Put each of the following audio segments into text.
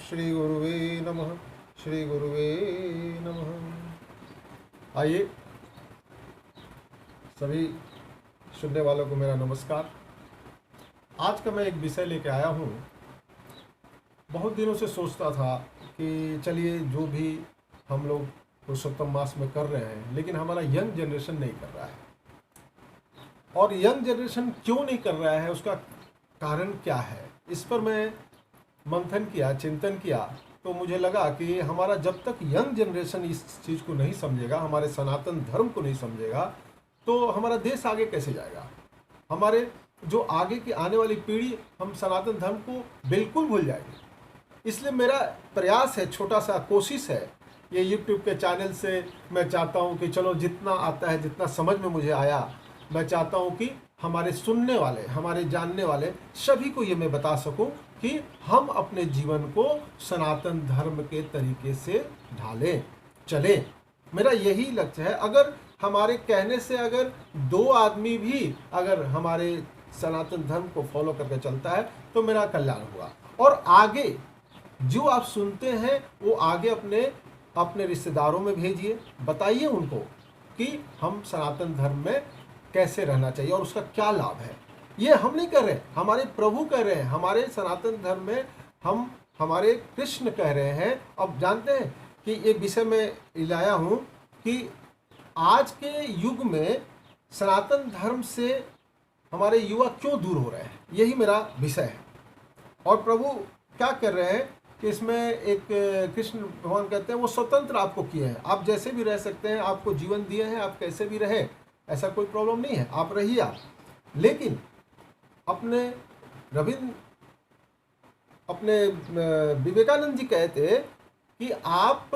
श्री गुरुवे नमः। श्री गुरुवे नमः। आइए सभी सुनने वालों को मेरा नमस्कार। आज का मैं एक विषय लेके आया हूँ। बहुत दिनों से सोचता था कि चलिए जो भी हम लोग पुरुषोत्तम मास में कर रहे हैं, लेकिन हमारा यंग जनरेशन नहीं कर रहा है। और यंग जनरेशन क्यों नहीं कर रहा है, उसका कारण क्या है, इस पर मैं मंथन किया, चिंतन किया। तो मुझे लगा कि हमारा जब तक यंग जनरेशन इस चीज़ को नहीं समझेगा, हमारे सनातन धर्म को नहीं समझेगा, तो हमारा देश आगे कैसे जाएगा। हमारे जो आगे की आने वाली पीढ़ी, हम सनातन धर्म को बिल्कुल भूल जाएगी। इसलिए मेरा प्रयास है, छोटा सा कोशिश है, ये यूट्यूब के चैनल से मैं चाहता हूँ कि चलो जितना आता है, जितना समझ में मुझे आया, मैं चाहता हूँ कि हमारे सुनने वाले, हमारे जानने वाले सभी को ये मैं बता सकूँ कि हम अपने जीवन को सनातन धर्म के तरीके से ढालें, चलें। मेरा यही लक्ष्य है। अगर हमारे कहने से अगर 2 आदमी भी अगर हमारे सनातन धर्म को फॉलो करके चलता है तो मेरा कल्याण हुआ। और आगे जो आप सुनते हैं वो आगे अपने अपने रिश्तेदारों में भेजिए, बताइए उनको कि हम सनातन धर्म में कैसे रहना चाहिए और उसका क्या लाभ है। ये हम नहीं कर रहे, हमारे प्रभु कह रहे हैं। हमारे सनातन धर्म में हम हमारे कृष्ण कह रहे हैं। अब जानते हैं कि ये विषय में लाया हूँ कि आज के युग में सनातन धर्म से हमारे युवा क्यों दूर हो रहे हैं, यही मेरा विषय है। और प्रभु क्या कर रहे हैं कि इसमें एक कृष्ण भगवान कहते हैं वो स्वतंत्र आपको किए हैं, आप जैसे भी रह सकते हैं, आपको जीवन दिए हैं, आप कैसे भी रहे, ऐसा कोई प्रॉब्लम नहीं है, आप रहिए आप। लेकिन अपने विवेकानंद जी कहते कि आप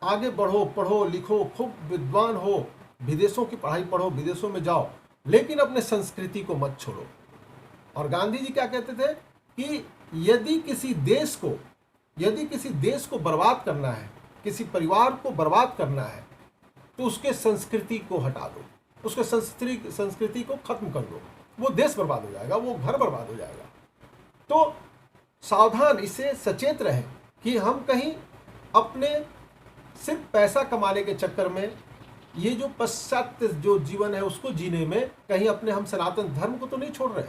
आगे बढ़ो, पढ़ो लिखो, खूब विद्वान हो, विदेशों की पढ़ाई पढ़ो, विदेशों में जाओ, लेकिन अपने संस्कृति को मत छोड़ो। और गांधी जी क्या कहते थे कि यदि किसी देश को बर्बाद करना है, किसी परिवार को बर्बाद करना है, तो उसके संस्कृति को हटा दो, उसके संस्कृति को खत्म कर दो, वो देश बर्बाद हो जाएगा, वो घर बर्बाद हो जाएगा। तो सावधान, इससे सचेत रहें कि हम कहीं अपने सिर्फ पैसा कमाने के चक्कर में, ये जो पाश्चात्य जो जीवन है उसको जीने में, कहीं अपने हम सनातन धर्म को तो नहीं छोड़ रहे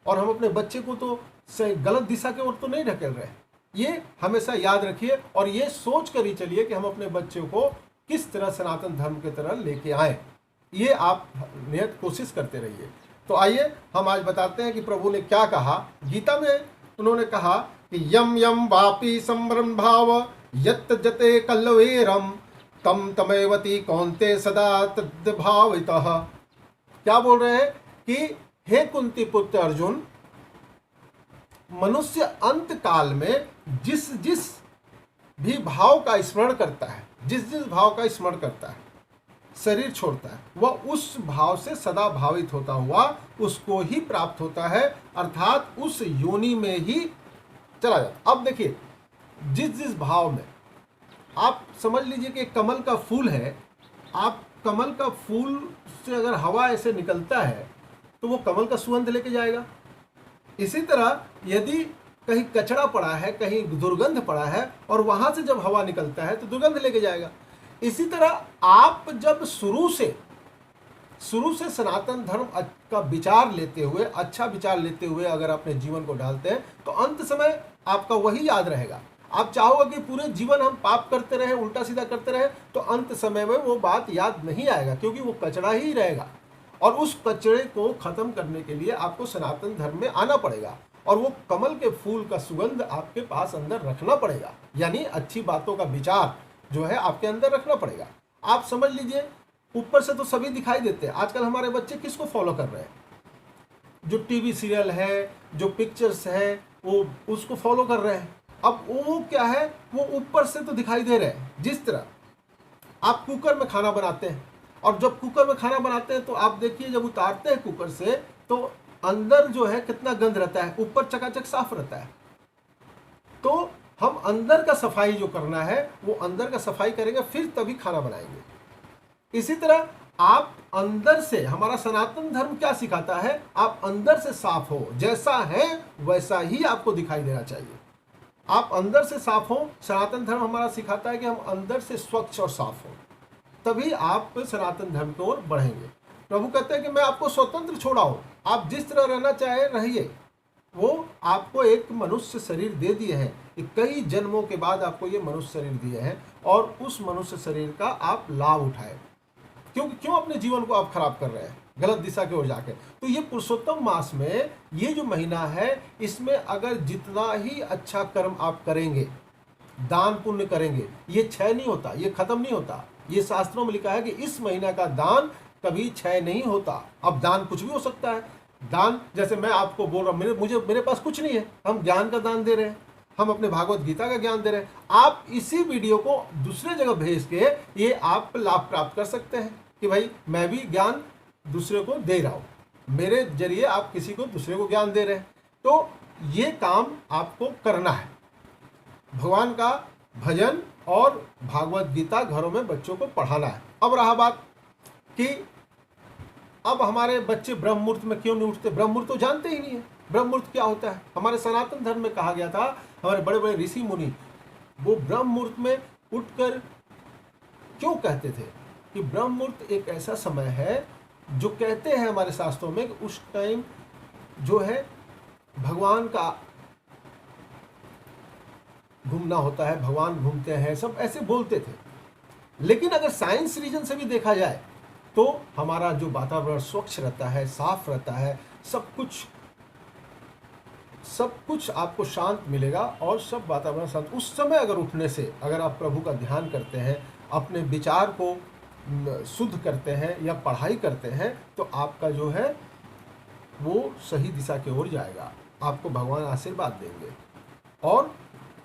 और हम अपने बच्चे को तो गलत दिशा की ओर तो नहीं ढकेल रहे। ये हमेशा याद रखिए और ये सोच कर ही चलिए कि हम अपने बच्चे को किस तरह सनातन धर्म की तरह लेके आए। ये आप नियत कोशिश करते रहिए। तो आइए हम आज बताते हैं कि प्रभु ने क्या कहा। गीता में उन्होंने कहा कि यम यम वापी संभ्रम भाव यत् जते कल्लवेरम तम तमेवती कौन्ते सदा तद्भावितः। क्या बोल रहे हैं कि हे कुंती पुत्र अर्जुन, मनुष्य अंत काल में जिस जिस भी भाव का स्मरण करता है, जिस जिस भाव का स्मरण करता है, शरीर छोड़ता है, वह उस भाव से सदा भावित होता हुआ उसको ही प्राप्त होता है, अर्थात उस योनि में ही चला जाता। अब देखिए, जिस जिस भाव में, आप समझ लीजिए कि कमल का फूल है, आप कमल का फूल से अगर हवा ऐसे निकलता है तो वो कमल का सुगंध लेके जाएगा। इसी तरह यदि कहीं कचरा पड़ा है, कहीं दुर्गंध पड़ा है और वहां से जब हवा निकलता है तो दुर्गंध लेके जाएगा। इसी तरह आप जब शुरू से सनातन धर्म का विचार लेते हुए, अच्छा विचार लेते हुए अगर अपने जीवन को ढालते हैं तो अंत समय आपका वही याद रहेगा। आप चाहोगे कि पूरे जीवन हम पाप करते रहे, उल्टा सीधा करते रहे, तो अंत समय में वो बात याद नहीं आएगा, क्योंकि वो कचरा ही रहेगा। और उस कचरे को खत्म करने के लिए आपको सनातन धर्म में आना पड़ेगा और वो कमल के फूल का सुगंध आपके पास अंदर रखना पड़ेगा, यानी अच्छी बातों का विचार जो है आपके अंदर रखना पड़ेगा। आप समझ लीजिए, ऊपर से तो सभी दिखाई देते हैं। आजकल हमारे बच्चे किसको फॉलो कर रहे हैं? जो टीवी सीरियल है, जो पिक्चर्स है, वो उसको फॉलो कर रहे हैं। अब वो क्या है, वो ऊपर से तो दिखाई दे रहे हैं। जिस तरह आप कुकर में खाना बनाते हैं, और जब कुकर में खाना बनाते हैं तो आप देखिए, जब उतारते हैं कुकर से तो अंदर जो है कितना गंध रहता है, ऊपर चकाचक साफ रहता है। तो हम अंदर का सफाई जो करना है वो अंदर का सफाई करेंगे, फिर तभी खाना बनाएंगे। इसी तरह आप अंदर से, हमारा सनातन धर्म क्या सिखाता है, आप अंदर से साफ हो, जैसा है वैसा ही आपको दिखाई देना चाहिए। आप अंदर से साफ हो। सनातन धर्म हमारा सिखाता है कि हम अंदर से स्वच्छ और साफ हो, तभी आप सनातन धर्म की ओर बढ़ेंगे। प्रभु कहते हैं कि मैं आपको स्वतंत्र छोड़ा हूं, आप जिस तरह रहना चाहे रहिए। वो आपको एक मनुष्य शरीर दे दिए हैं, कई जन्मों के बाद आपको ये मनुष्य शरीर दिए हैं, और उस मनुष्य शरीर का आप लाभ उठाए। क्योंकि क्यों अपने जीवन को आप खराब कर रहे हैं गलत दिशा की ओर जाके। तो ये पुरुषोत्तम मास में ये जो महीना है, इसमें अगर जितना ही अच्छा कर्म आप करेंगे, दान पुण्य करेंगे, ये क्षय नहीं होता, ये खत्म नहीं होता। ये शास्त्रों में लिखा है कि इस महीना का दान कभी क्षय नहीं होता। अब दान कुछ भी हो सकता है। दान जैसे मैं आपको बोल रहा हूँ, मेरे पास कुछ नहीं है, हम ज्ञान का दान दे रहे हैं, हम अपने भागवत गीता का ज्ञान दे रहे हैं। आप इसी वीडियो को दूसरे जगह भेज के ये आप लाभ प्राप्त कर सकते हैं कि भाई मैं भी ज्ञान दूसरे को दे रहा हूं, मेरे जरिए आप किसी को दूसरे को ज्ञान दे रहे हैं। तो ये काम आपको करना है, भगवान का भजन और भागवत गीता घरों में बच्चों को पढ़ाना है। अब रहा बात कि अब हमारे बच्चे ब्रह्म मुहूर्त में क्यों नहीं उठते। ब्रह्म मुहूर्त तो जानते ही नहीं है, ब्रह्म मुहूर्त क्या होता है। हमारे सनातन धर्म में कहा गया था, हमारे बड़े बड़े ऋषि मुनि वो ब्रह्म मुहूर्त में उठकर क्यों कहते थे कि ब्रह्म मुहूर्त एक ऐसा समय है जो कहते हैं हमारे शास्त्रों में कि उस टाइम जो है भगवान का घूमना होता है, भगवान घूमते हैं, सब ऐसे बोलते थे। लेकिन अगर साइंस रीजन से भी देखा जाए तो हमारा जो वातावरण स्वच्छ रहता है, साफ रहता है, सब कुछ आपको शांत मिलेगा और सब वातावरण शांत। उस समय अगर उठने से अगर आप प्रभु का ध्यान करते हैं, अपने विचार को शुद्ध करते हैं या पढ़ाई करते हैं, तो आपका जो है वो सही दिशा की ओर जाएगा, आपको भगवान आशीर्वाद देंगे। और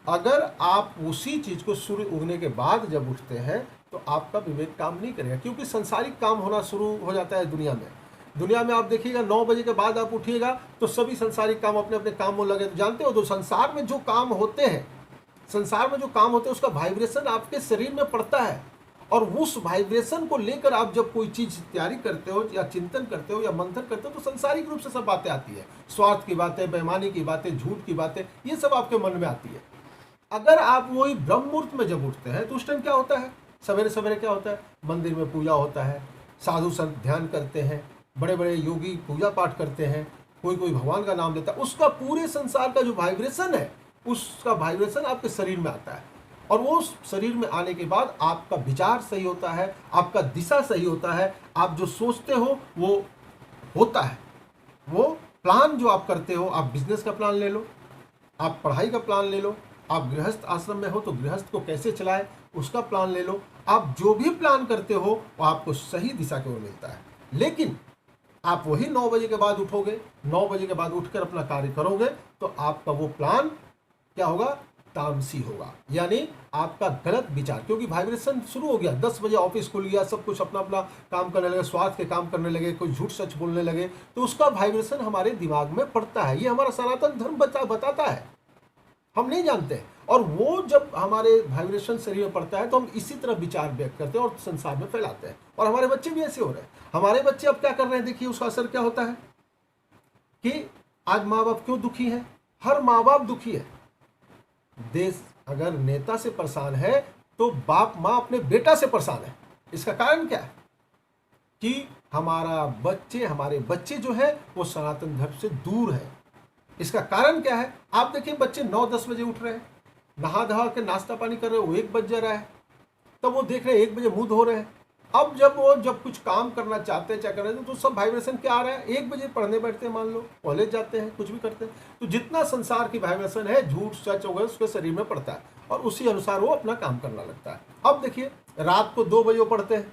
अगर आप उसी चीज़ को सूर्य उगने के बाद जब उठते हैं तो आपका विवेक काम नहीं करेगा, क्योंकि संसारिक काम होना शुरू हो जाता है दुनिया में आप देखिएगा 9 बजे के बाद आप उठिएगा तो सभी संसारिक काम अपने अपने काम में लगे। तो जानते हो, तो संसार में जो काम होते हैं उसका वाइब्रेशन आपके शरीर में पड़ता है, और उस वाइब्रेशन को लेकर आप जब कोई चीज़ तैयारी करते हो या चिंतन करते हो या मंथन करते हो तो सांसारिक रूप से सब बातें आती है। स्वार्थ की बातें, बेईमानी की बातें, झूठ की बातें, ये सब आपके मन में आती है। अगर आप वही ब्रह्म मुहूर्त में जब उठते हैं तो उस टाइम क्या होता है, सवेरे सवेरे क्या होता है, मंदिर में पूजा होता है, साधु संत ध्यान करते हैं, बड़े बड़े योगी पूजा पाठ करते हैं, कोई भगवान का नाम लेता है। उसका पूरे संसार का जो वाइब्रेशन है, उसका वाइब्रेशन आपके शरीर में आता है, और वो शरीर में आने के बाद आपका विचार सही होता है, आपका दिशा सही होता है, आप जो सोचते हो वो होता है। वो प्लान जो आप करते हो, आप बिजनेस का प्लान ले लो, आप पढ़ाई का प्लान ले लो, आप गृहस्थ आश्रम में हो तो गृहस्थ को कैसे चलाए उसका प्लान ले लो। आप जो भी प्लान करते हो वो आपको सही दिशा की ओर मिलता है। लेकिन आप वही 9 बजे के बाद उठोगे, 9 बजे के बाद उठकर अपना कार्य करोगे तो आपका वो प्लान क्या होगा, तामसी होगा, यानी आपका गलत विचार, क्योंकि वाइब्रेशन शुरू हो गया। 10 बजे ऑफिस खुल गया, सब कुछ अपना अपना काम करने लगे, स्वार्थ के काम करने लगे, कोई झूठ सच बोलने लगे, तो उसका वाइब्रेशन हमारे दिमाग में पड़ता है। ये हमारा सनातन धर्म बताता है, हम नहीं जानते। और वो जब हमारे वाइब्रेशन शरीर में पड़ता है तो हम इसी तरह विचार व्यक्त करते हैं और संसार में फैलाते हैं। और हमारे बच्चे भी ऐसे हो रहे हैं। हमारे बच्चे अब क्या कर रहे हैं, देखिए उसका असर क्या होता है कि आज माँ बाप क्यों दुखी है, हर माँ बाप दुखी है। देश अगर नेता से परेशान है तो बाप माँ अपने बेटा से परेशान है। इसका कारण क्या है कि हमारे बच्चे जो है वो सनातन धर्म से दूर है। इसका कारण क्या है, आप देखिए बच्चे 9-10 बजे उठ रहे हैं, नहा धहा के नाश्ता पानी कर रहे हैं, वो 1 बज जा रहा है, तब वो देख रहे हैं 1 बजे मुंह धो रहे हैं। अब जब कुछ काम करना चाहते हैं, क्या कर रहे हैं, तो सब वाइब्रेशन क्या आ रहा है, 1 बजे पढ़ने बैठते हैं, मान लो कॉलेज जाते हैं, कुछ भी करते हैं, तो जितना संसार की वाइब्रेशन है, झूठ सच वगैरह उसके शरीर में पड़ता है और उसी अनुसार वो अपना काम करना लगता है। अब देखिए रात को 2 बजे पढ़ते हैं,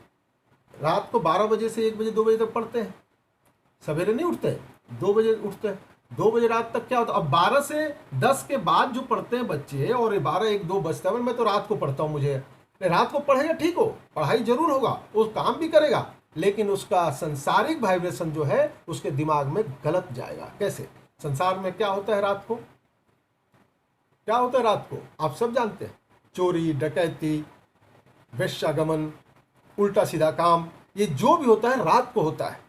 रात को 12 बजे से 1 बजे 2 बजे तक पढ़ते हैं, सवेरे नहीं उठते, 2 बजे उठते हैं, 2 बजे रात तक क्या होता है। अब 12 से 10 के बाद जो पढ़ते हैं बच्चे, और 12-1-2 बजता है, मैं तो रात को पढ़ता हूँ, मुझे रात को पढ़ेगा, ठीक हो, पढ़ाई जरूर होगा, वो काम भी करेगा, लेकिन उसका संसारिक वाइब्रेशन जो है उसके दिमाग में गलत जाएगा। कैसे, संसार में क्या होता है रात को, क्या होता है रात को, आप सब जानते हैं, चोरी डकैती, वेश्यागमन, उल्टा सीधा काम, ये जो भी होता है रात को होता है।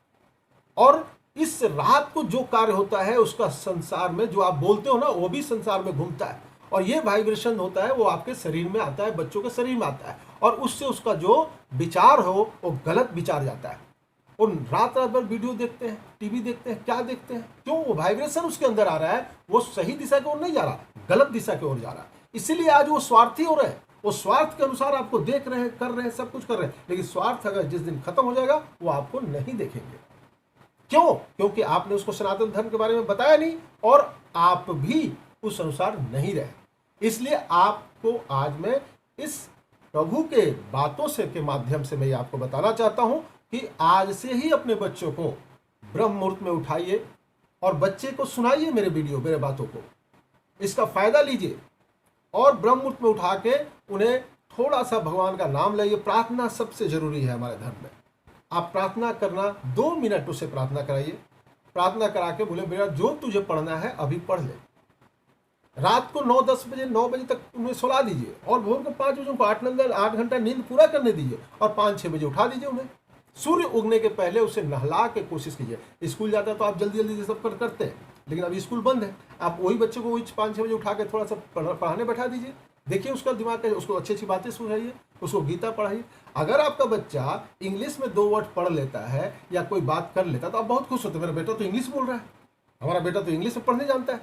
और इस रात को जो कार्य होता है उसका संसार में जो आप बोलते हो ना, वो भी संसार में घूमता है। और ये वाइब्रेशन होता है वो आपके शरीर में आता है, बच्चों के शरीर में आता है, और उससे उसका जो विचार हो वो गलत विचार जाता है। और रात रात भर वीडियो देखते हैं, टीवी देखते हैं, क्या देखते हैं, क्यों? वो वाइब्रेशन उसके अंदर आ रहा है, वो सही दिशा की ओर नहीं जा रहा, गलत दिशा की ओर जा रहा है। इसीलिए आज वो स्वार्थी हो रहे हैं, वो स्वार्थ के अनुसार आपको देख रहे हैं, कर रहे हैं, सब कुछ कर रहे हैं, लेकिन स्वार्थ अगर जिस दिन खत्म हो जाएगा वो आपको नहीं देखेंगे। क्यों? क्योंकि आपने उसको सनातन धर्म के बारे में बताया नहीं और आप भी उस अनुसार नहीं रहे। इसलिए आपको आज मैं इस प्रभु के बातों से के माध्यम से मैं आपको बताना चाहता हूं कि आज से ही अपने बच्चों को ब्रह्म मुहूर्त में उठाइए और बच्चे को सुनाइए मेरे वीडियो, मेरे बातों को, इसका फायदा लीजिए और ब्रह्म मुहूर्त में उठा के उन्हें थोड़ा सा भगवान का नाम लाइए। प्रार्थना सबसे जरूरी है हमारे धर्म में। आप प्रार्थना करना, 2 मिनट उसे प्रार्थना कराइए, प्रार्थना करा के बोले बेटा जो तुझे पढ़ना है अभी पढ़ ले। रात को 9-10 बजे 9 बजे तक उन्हें सुला दीजिए और भोर को 5 बजे उनको 8 घंटा नींद पूरा करने दीजिए और 5-6 बजे उठा दीजिए उन्हें। सूर्य उगने के पहले उसे नहला के कोशिश कीजिए। स्कूल जाता है तो आप जल्दी जल्दी सब करते हैं, लेकिन अभी स्कूल बंद है, आप वही बच्चे को वही 5-6 बजे उठा के थोड़ा सा पढ़ाने बैठा दीजिए। देखिए उसका दिमाग है, उसको अच्छी अच्छी बातें सुनाइए, उसको गीता पढ़ाइए। अगर आपका बच्चा इंग्लिश में 2 वर्ड पढ़ लेता है या कोई बात कर लेता है तो आप बहुत खुश होते हैं, मेरा बेटा तो इंग्लिश बोल रहा है, हमारा बेटा तो इंग्लिश में पढ़ने जानता है।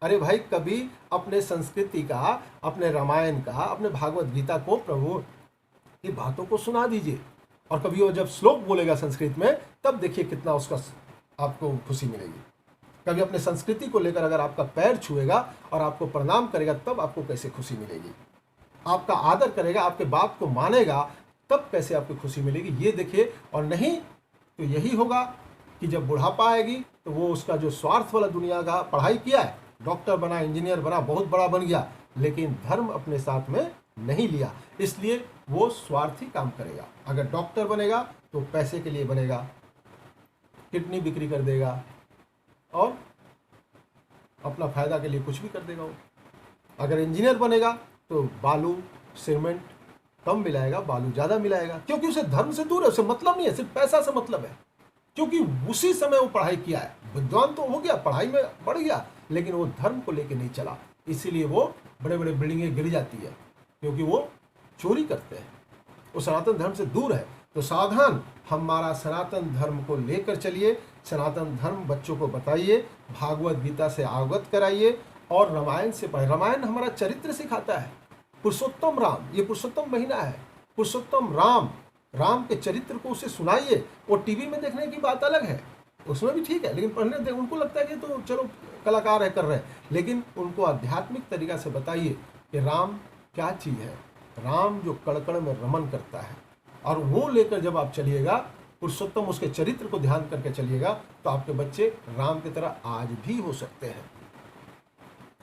अरे भाई, कभी अपने संस्कृति का, अपने रामायण का, अपने भागवत गीता को, प्रभु की बातों को सुना दीजिए। और कभी वो जब श्लोक बोलेगा संस्कृत में तब देखिए कितना उसका आपको खुशी मिलेगी। कभी अपने संस्कृति को लेकर अगर आपका पैर छुएगा और आपको प्रणाम करेगा तब आपको कैसे खुशी मिलेगी। आपका आदर करेगा, आपके बात को मानेगा तब कैसे आपको खुशी मिलेगी, ये देखिए। और नहीं तो यही होगा कि जब बुढ़ापा आएगी तो वो उसका जो स्वार्थ वाला दुनिया का पढ़ाई किया है, डॉक्टर बना, इंजीनियर बना, बहुत बड़ा बन गया, लेकिन धर्म अपने साथ में नहीं लिया, इसलिए वो स्वार्थी काम करेगा। अगर डॉक्टर बनेगा तो पैसे के लिए बनेगा, किडनी बिक्री कर देगा और अपना फायदा के लिए कुछ भी कर देगा वो। अगर इंजीनियर बनेगा तो बालू सीमेंट कम मिलाएगा, बालू ज़्यादा मिलाएगा, क्योंकि उसे धर्म से दूर है, उसे मतलब नहीं है, सिर्फ पैसा से मतलब है। क्योंकि उसी समय वो पढ़ाई किया है, विद्वान तो हो गया, पढ़ाई में बढ़ गया, लेकिन वो धर्म को लेकर नहीं चला, इसीलिए वो बड़े बड़े बिल्डिंगें गिर जाती है, क्योंकि वो चोरी करते हैं, वो सनातन धर्म से दूर है। तो सावधान, हमारा सनातन धर्म को लेकर चलिए, सनातन धर्म बच्चों को बताइए, भागवत गीता से अवगत कराइए और रामायण से पढ़े। रामायण हमारा चरित्र सिखाता है, पुरुषोत्तम राम, ये पुरुषोत्तम महीना है, पुरुषोत्तम राम, राम के चरित्र को उसे सुनाइए। वो टीवी में देखने की बात अलग है, उसमें भी ठीक है, लेकिन पढ़ने उनको लगता है कि तो चलो कलाकार है, कर रहे हैं, लेकिन उनको आध्यात्मिक तरीका से बताइए कि राम क्या चीज़ है। राम जो कड़कड़ में रमन करता है, और वो लेकर जब आप चलिएगा, पुरुषोत्तम उसके चरित्र को ध्यान करके चलिएगा, तो आपके बच्चे राम की तरह आज भी हो सकते हैं।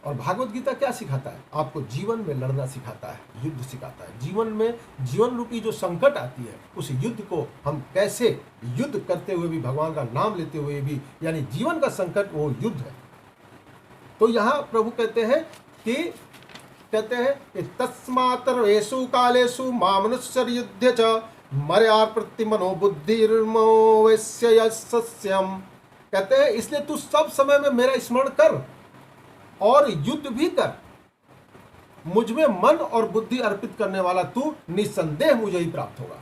और भागवत गीता क्या सिखाता है? आपको जीवन में लड़ना सिखाता है, युद्ध सिखाता है। जीवन में, जीवन रूपी जो संकट आती है, उस युद्ध को हम कैसे युद्ध करते हुए भी, भगवान का नाम लेते हुए भी, यानी जीवन का संकट वो युद्ध है। तो यहाँ प्रभु कहते हैं कि तस्मात्सर्वेषु कालेषु मामनुष्यर युद्ध च मर्यार प्रति मनोबुद्धिर्मोवस्य यस्यम्। कहते हैं इसलिए तू सब समय में मेरा स्मरण कर और युद्ध भी कर, मुझ में मन और बुद्धि अर्पित करने वाला तू निसंदेह मुझे ही प्राप्त होगा।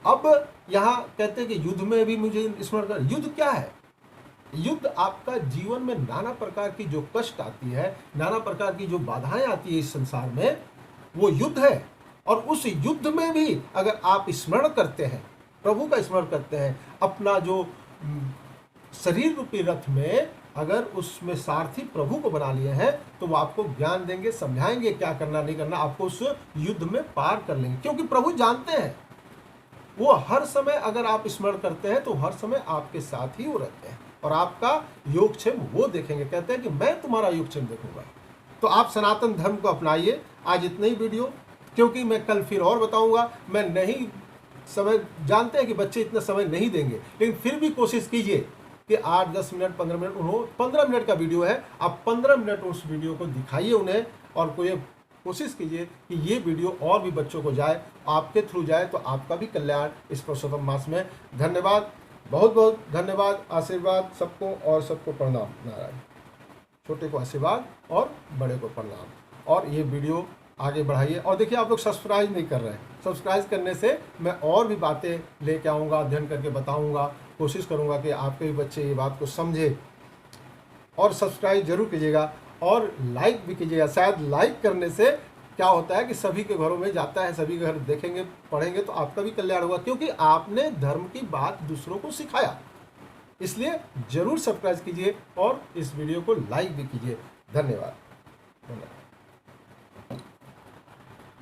अब यहाँ कहते हैं कि युद्ध में भी मुझे स्मरण कर। युद्ध क्या है? युद्ध आपका जीवन में नाना प्रकार की जो कष्ट आती है, नाना प्रकार की जो बाधाएं आती है इस संसार में, वो युद्ध है। और उस युद्ध में भी अगर आप स्मरण करते हैं, प्रभु का स्मरण करते हैं, अपना जो शरीर रूपी रथ में अगर उसमें सारथी प्रभु को बना लिए हैं, तो वो आपको ज्ञान देंगे, समझाएंगे क्या करना नहीं करना, आपको उस युद्ध में पार कर लेंगे। क्योंकि प्रभु जानते हैं, वो हर समय अगर आप स्मरण करते हैं तो हर समय आपके साथ ही वो रहते हैं और आपका योगक्षेम वो देखेंगे। कहते हैं कि मैं तुम्हारा योगक्षेम देखूंगा। तो आप सनातन धर्म को अपनाइए। आज इतना ही वीडियो, क्योंकि मैं कल फिर और बताऊंगा। मैं नहीं समय, जानते हैं कि बच्चे इतना समय नहीं देंगे, लेकिन फिर भी कोशिश कीजिए कि 8-10 मिनट 15 मिनट, उन्होंने 15 मिनट का वीडियो है, आप 15 मिनट उस वीडियो को दिखाइए उन्हें, और कोशिश कीजिए कि ये वीडियो और भी बच्चों को जाए, आपके थ्रू जाए, तो आपका भी कल्याण इस पुरुषोत्तम मास में। धन्यवाद, बहुत बहुत धन्यवाद, आशीर्वाद सबको, और सबको प्रणाम। नारायण। छोटे को आशीर्वाद और बड़े को प्रणाम। और ये वीडियो आगे बढ़ाइए। और देखिए, आप लोग सब्सक्राइब नहीं कर रहे हैं। सब्सक्राइब करने से मैं और भी बातें लेके आऊँगा, अध्ययन करके बताऊँगा, कोशिश करूँगा कि आपके भी बच्चे ये बात को समझे। और सब्सक्राइब जरूर कीजिएगा और लाइक भी कीजिएगा। शायद लाइक करने से क्या होता है कि सभी के घरों में जाता है, सभी के घर देखेंगे, पढ़ेंगे, तो आपका भी कल्याण होगा, क्योंकि आपने धर्म की बात दूसरों को सिखाया। इसलिए जरूर सब्सक्राइब कीजिए और इस वीडियो को लाइक भी कीजिए। धन्यवाद।